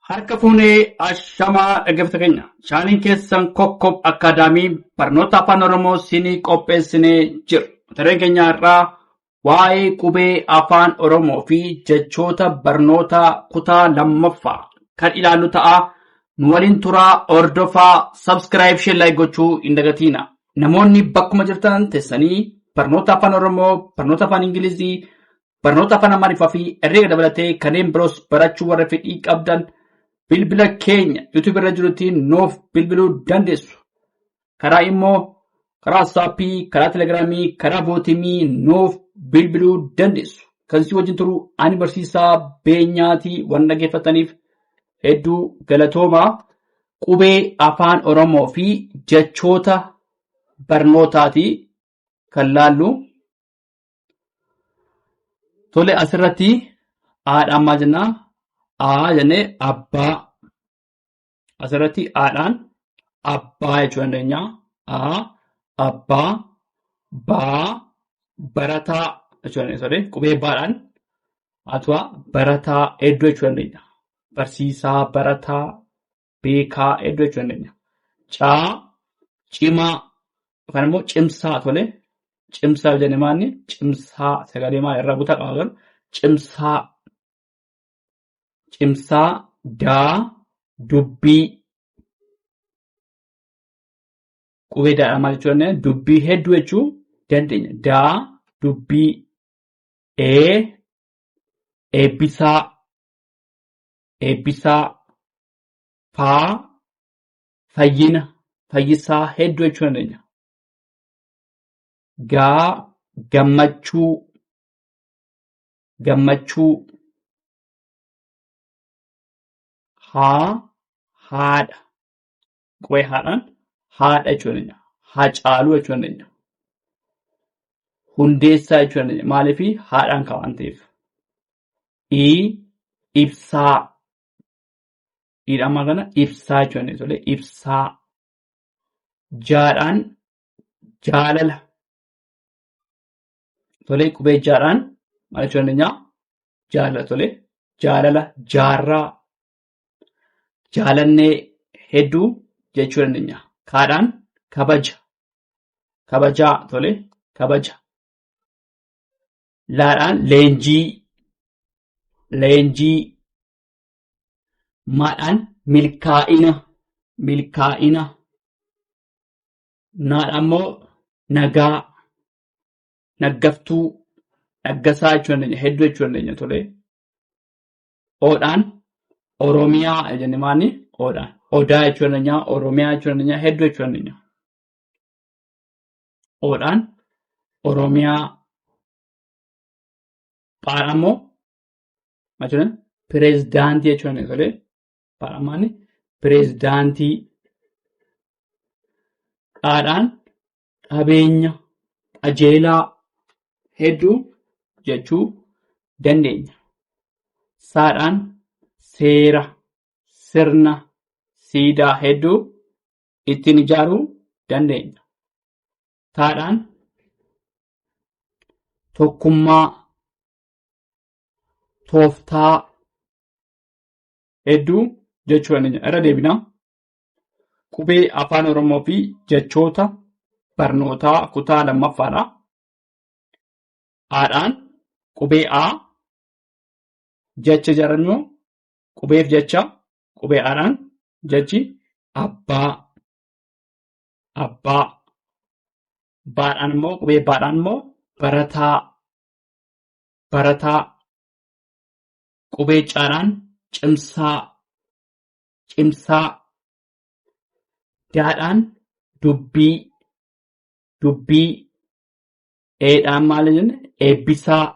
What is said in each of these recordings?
Harka fuunee ashamaa dhaggeeffata keenya. Chaaniin keessan Kokkoob Akaadaamii barnoota afaan Oromoo siinii qopheessinee jiru. Mata-dureen keenya irraa waa'ee qubee afaan Oromoo fi jechoota barnoota kutaa lammaffaa kan ilaallu ta'a. Nu waliin turaa, hordofaa, subscribe, share, like gochuu hin dagatina. Namoonni bakkuma jirtan teessanii barnoota afaan Oromoo, barnoota afaan Ingilizii, barnoota afaan Amaariffaa fi herreega dabalatee kanneen biroos barachuu warra fedhii qabdan bilbila keenya YouTube irra jirutiin nuuf bilbiluu dandeessu. Karaa immoo karaa WhatsAppii, karaa Telegiraamii, karaa Vootimii nuuf bilbiluu dandeessu. Kan si wajjin turu ani barsiisaa Beenyaatii waan dhaggeeffataniif hedduu galatoomaa. Qubee afaan Oromoo fi jechoota barnootaatii kan laallu. Tole asirratti aadhaan maal jennaa? A jennee abbaa. Asirratti aadhaan abbaa jechuu dandeenya. A abbaa, baa barataa jechuu dandeenya. Qubee baadhaan atwa barataa hedduu jechuu dandeenya. Barsiisaa, barataa, beekaa hedduu jechuu dandeenya. Caa cimaa yookaan immoo cimsaa tole. Cimsaa jennee maanni? Cimsaa sagalee maal irraa guutaa qaba? Cimsaa. Cimsaa daa dubbii. Qubee daadhaa maal jechuu dandeenya? Dubbii hedduu jechuu dandeenya. Daa dubbii. Eebbisaa. Eebbisaa. Faa fayyina. Fayyisaa hedduu jechuu dandeenya. Gaa gammachuu. Gammachuu. Haa haadha. Qubee haadhaan haadha jechuu dandeenya. Hacaaluu jechuu dandeenya. Hundeessaa jechuu dandeenya. Maaliifii haadhaan kan waan ta'eef. Ibsaa. Dhiidhaan maal kana? Ibsaa jechuu dandeenya. Ibsaa. Jaadhaan jaalala. Tole qubee jaadhaan maal jechuu dandeenya? Jaalala. Tole jaalala. Jaarraa. Jaalannee hedduu jechuu dandeenya. Kaadhaan kabaja. Kabajaa. Tole kabaja. Laadhaan leenjii. Leenjii. Maadhaan milkaa'ina. Milkaa'ina. Naadhaan immoo nagaa. Naggaftuu. Naggasaa jechuu dandeenya. Hedduu jechuu dandeenya. Tole. Oodhaan Oromiyaa jennee maanni? Oodhaan. Odaa jechuu dandeenya. Oromiyaa jechuu dandeenya. Hedduu jechuu dandeenya. Oodhaan Oromiyaa. Paadhaan immoo maal jechuu dandeenya? Pireezidaantii jechuu dandeenya. Tole. Paadhaan maanni? Pireezidaantii. Dhaadhaan qabeenya. Qajeelaa. Hedduu jechuu dandeenya. Saadhaan seera, sirna, siidaa hedduu ittiin ijaaruu dandeenya. Taadhaan tokkummaa, tooftaa hedduu jechuu dandeenya. Irra deebinaa. Qubee afaan Oromoo fi jechoota barnootaa kutaa lammaffaadha. Aadhaan qubee A. Jecha jedhamu qubeef jecha. Qubee aadhaan jechi abbaa. Abbaa. Baadhaan immoo qubee baadhaan immoo barataa. Barataa. Qubee caadhaan cimsaa. Cimsaa. Daadhaan dubbii. Dubbii. Eedhaan maal jenne? Eebbisaa.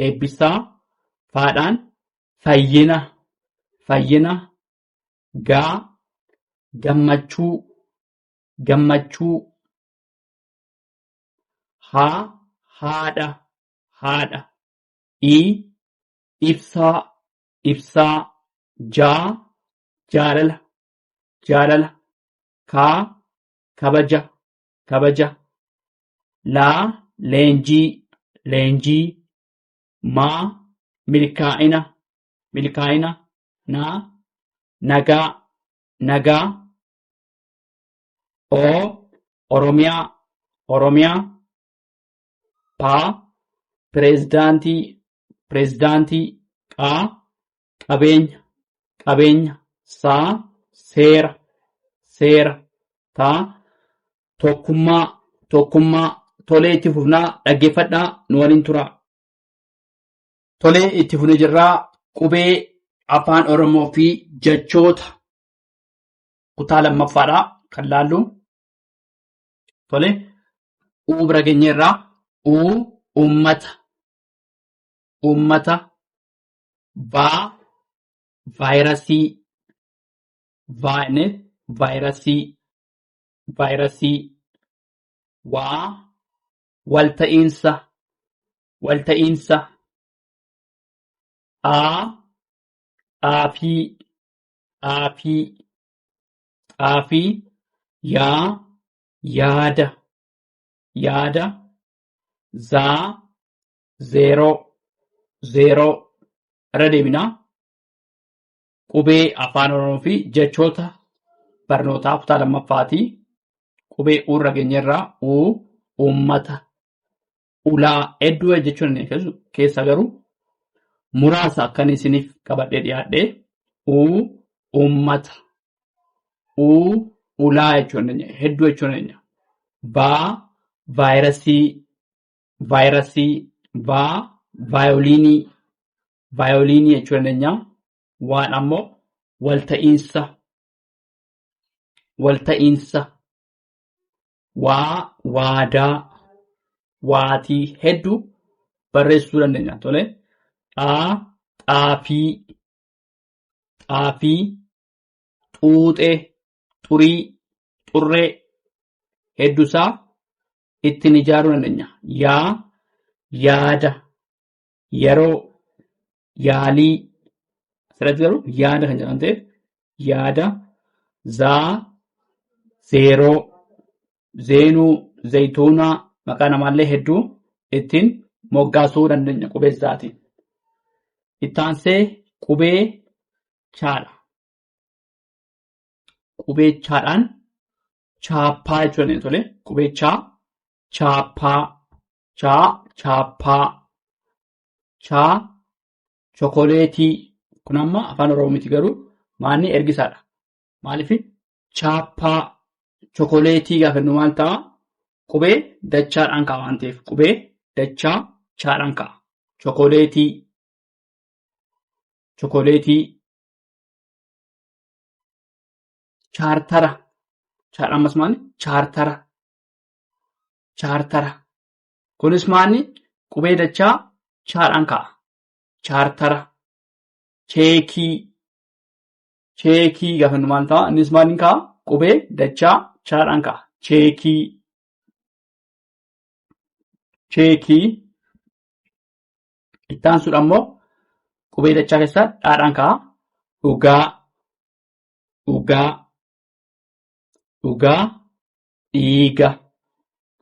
Eebbisaa. Faadhaan fayyina. Fayyina. Gaa gammachuu. Gammachuu. Haa haadha. Haadha. Ibsaa. Ibsaa. Jaa jaalala. Jaalala. Kaa kabaja. Kabaja. Laa leenjii. Leenjii. Maa milkaa'ina. Milkaa'ina. na, nagaa, nagaa, o, oromiyaa, oromiyaa, pa, pireezidaantii, pireezidaantii, qa, qabeenya, qabeenya, saa, seera, seera, taa, tokkummaa, tokkummaa. Tolee, itti fufnaa, dhaggeeffadhaa, nu waliin turaa. Tolee, itti fufnee jirraa qubee afaan Oromoo fi jechoota kutaa lammaffaadhaa kan laallu. Tolee, uu bira geenyeerraa uu uummata, uummata, vaa vaayirasii, vaayirasii, vaayirasii, waa walta'iinsa, walta'iinsa, xaafii, xaafii, xaafii, yaada, yaada, zaa, zeeroo, zeeroo. Irra deebinaa. Qubee afaan Oromoo fi jechoota barnootaa kutaa lammaffaatii. Qubee uurra geenyerraa uu uummata, ulaa hedduu jechuun keessa garuu muraasa akkan isiniif qabadhee dhiyaadhee uu uummata, uu ulaa jechuun hedduu jechuun baa vaayirasii, vaayirasii, vaa vaayoliinii, vaayoliinii jechuun waan ammoo walta'iinsa, walta'iinsa, waadaa, waatii hedduu barreessuu dandeenya. Tole, xaafii, xaafii, xuuxee, xurii, xurree hedduusaa ittiin ijaaruu dandeenya. Yaada, yeroo, yaalii. Asirratti garuu yaada kan jedhamu ta'eef yaada, zeeroo, zeenuu, zayituunaa maqaa namaallee hedduu ittiin moggaasuu dandeenya qubee zaatiin. Itti aansee qubee chaadha. Qubee chaadhaan chaappaa jechuun tole. Qubee chaappaa, chaappaa, chaa chokoleetii. Kun amma afaan Oromooti garuu maanni ergisaadha. Maaliif chaappaa chokoleetii gaafa nu maal ta'a? Qubee dachaadhaan ka'a waan ta'eef qubee dachaa chaadhaan ka'a. Chokoleetii, chokoleetii, chaartara. Chaadhaan ammas maali? Chaartara, chaartara. Kunis maanni qubee dachaa chaadhaan ka'a. Chaartara. Cheekii gaafa nu maal ta'a? Innis maaliin ka'a? Qubee dachaa chaadhaan ka'a. Cheekii. Itti aansuudha immoo qubee dachaa keessaa dhaadhaan ka'a. Dhugaa, dhiiga.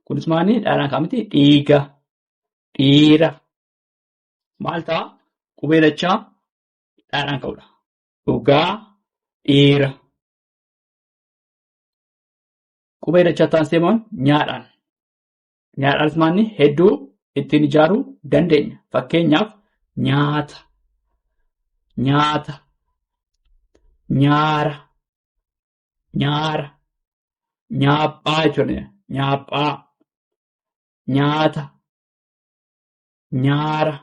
Kunis maali? Dhaadhaan ka'a miti? Dhiira. Maal ta'a? Qubee dachaa dhaadhaan ka'uudha. Dhugaa, dhiira. Qubee dachaa taansee moo nyaadhaan. Nyaadhaanis maanni hedduu ittiin ijaaruu dandeenya. Fakkeenyaaf nyaata, nyaara, nyaaphaa jechuudha. Nyaaphaa, nyaata, nyaara.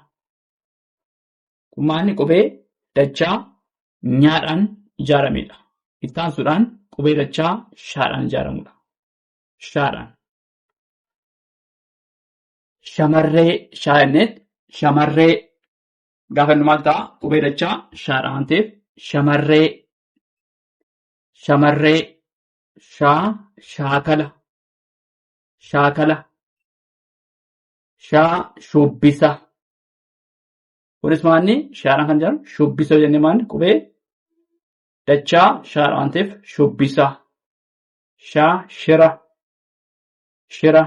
Kun maanni qubee dachaa nyaadhaan ijaaramedha. Itti aansuudhaan qubee dachaa shaadhaan ijaaramudha. Shaadhaan. Shamarree, shamarree gaafa nu maal ta'a? Qubee dachaa shaadhaan waan ta'eef shamarree, shaakala, shubbisa. Kunis maanni shaadhaan kan jedhamu shubbisa jennee maanni qubee dachaa shaadhaan waan ta'eef shubbisa. Shira.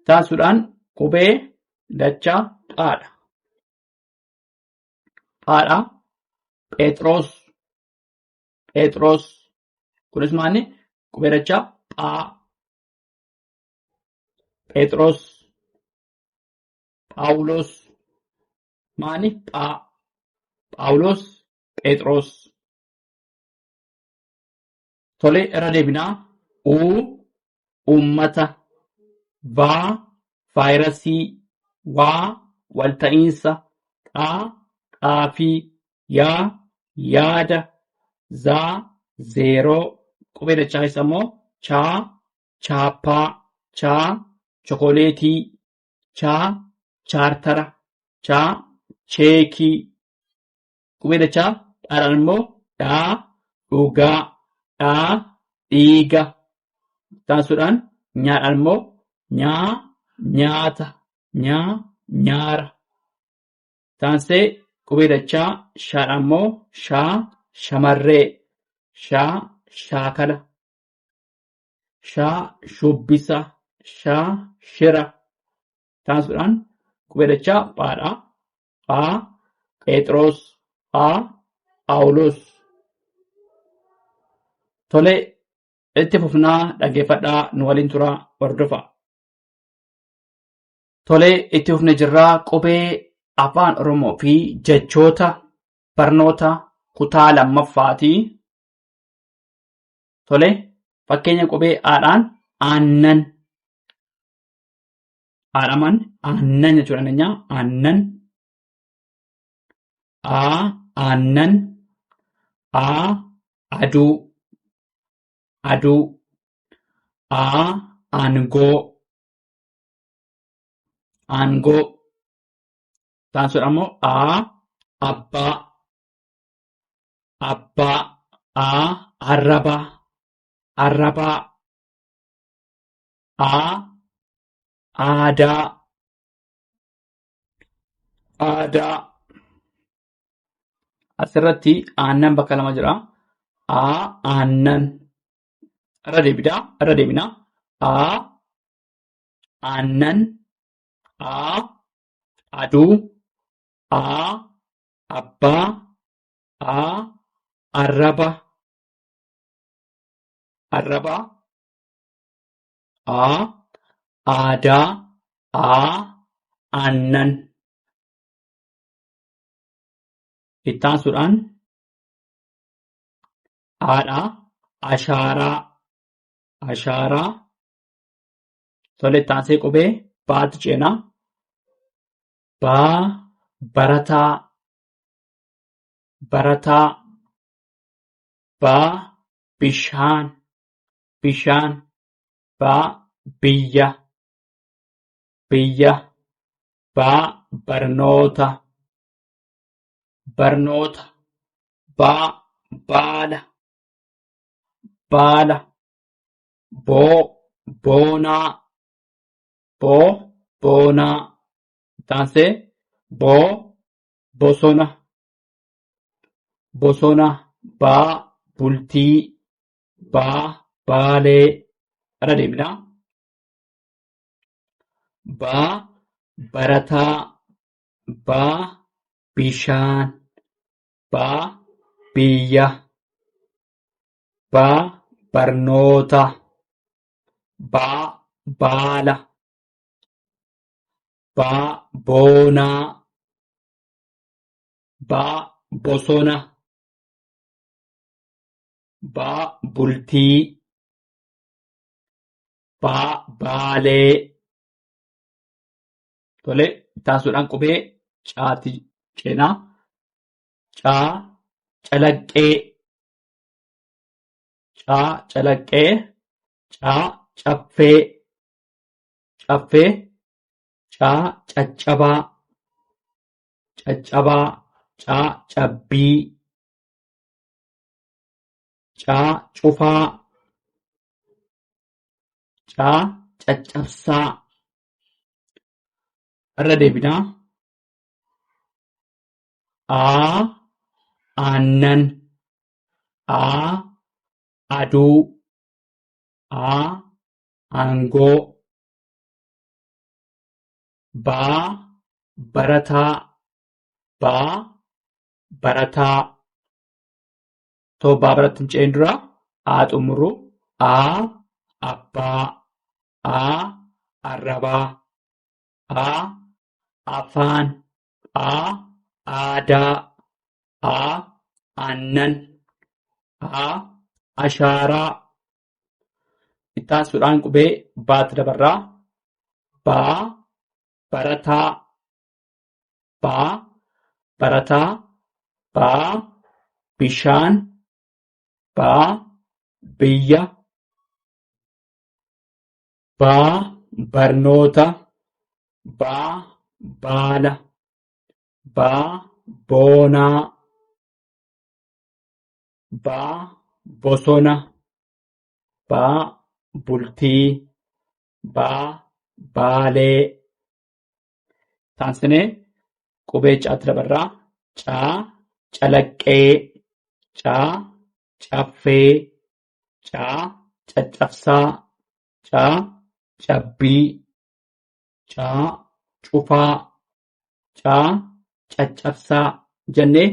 Taasisuudhaan qubee dachaa xaadha. Haadha Phexros. Phexros. Kunis maanni qubee dachaa phaa. Phexros. Phaawulos. Maani phaa. Phaawulos. Phexros. Tole irra deebinaa. Uummata. Vaa vaayirasii. Waa walta'iinsa. Xaafii. Yaada. Zaa zeeroo. Qubee dachaa keessa immoo chaappaa. Chokoleetii. Chaartara. Cheekii. Qubee dachaa dhaadhaan immoo dhugaa. Dhiiga. Taasisuudhaan nyaadhaan immoo nyaata. Nyaara. Taansee qubee dachaa shaadhaan immoo shamarree. Shaakala. Shubbisa. Shira. Taasisuudhaan qubee dachaa phaadhaa. Phaa Phexros. Phaawulos. Tole itti fufnaa dhaggeeffadhaa nu waliin turaa hordofaa. Tole itti fufne jirraa qubee afaan Oromoo fi jechoota barnoota kutaa lammaffaatii. Tole fakkeenya qubee aadhaan aannan. Haadhaman aannan jechuudha neenyaa aannan. Aannan. Aduu. Aangoo. Taasisuudhaan immoo abbaa. Arrabaa. Aadaa. Asirratti aannan bakka lama jira. Aannan. Irra deebinaa. Aannan. Aduu. Abbaa. Arrabaa. Aadaa. Aannan. Itti aansuudhaan haadhaa. Ashaaraa. Tole itti aansee qubee baatti ceenaa. Barataa. Bishaan. Biyya. Barnoota. Baala. Boonaa. Taansee bosona. Bultii. Baalee. Irra deebinaa. Barataa. Bishaan. Biyya. Barnoota. Baala. Boonaa. Bosona. Bultii. Baalee. Tole taasisuudhaan qubee caati ceenaa. Calaqqee. Caffee. Caccabaa. Cabbii. Cufaa. Caccabsaa. Irra deebinaa. Aannan. Aduu. Aangoo. Barataa. barataa tobbaa biratti hin ce'in dura aa xumuru aa abbaa aa arrabaa aa afaan aa aadaa aa aannan aa ashaaraa. Itti aansuudhaan qubee baatti dabarraa baa barataa baa barataa baa bishaan baa biyya baa barnoota baa baala baa boonaa baa bosona baa bultii baa baalee. Taansinee qubee caatti dabarraa caa calaqqee caa caffee caa caccabsaa caa cabbii caa cufaa caa caccabsaa jennee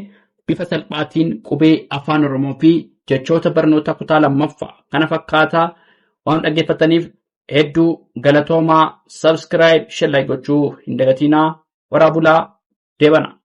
bifa salphaatiin qubee afaan Oromoo fi jechoota barnoota kutaa lammaffaa kana fakkaataa waan dhaggeeffataniif hedduu galatoomaa. Subscribe, share gochuu hin dagatinaa. Waraabulaa deebana.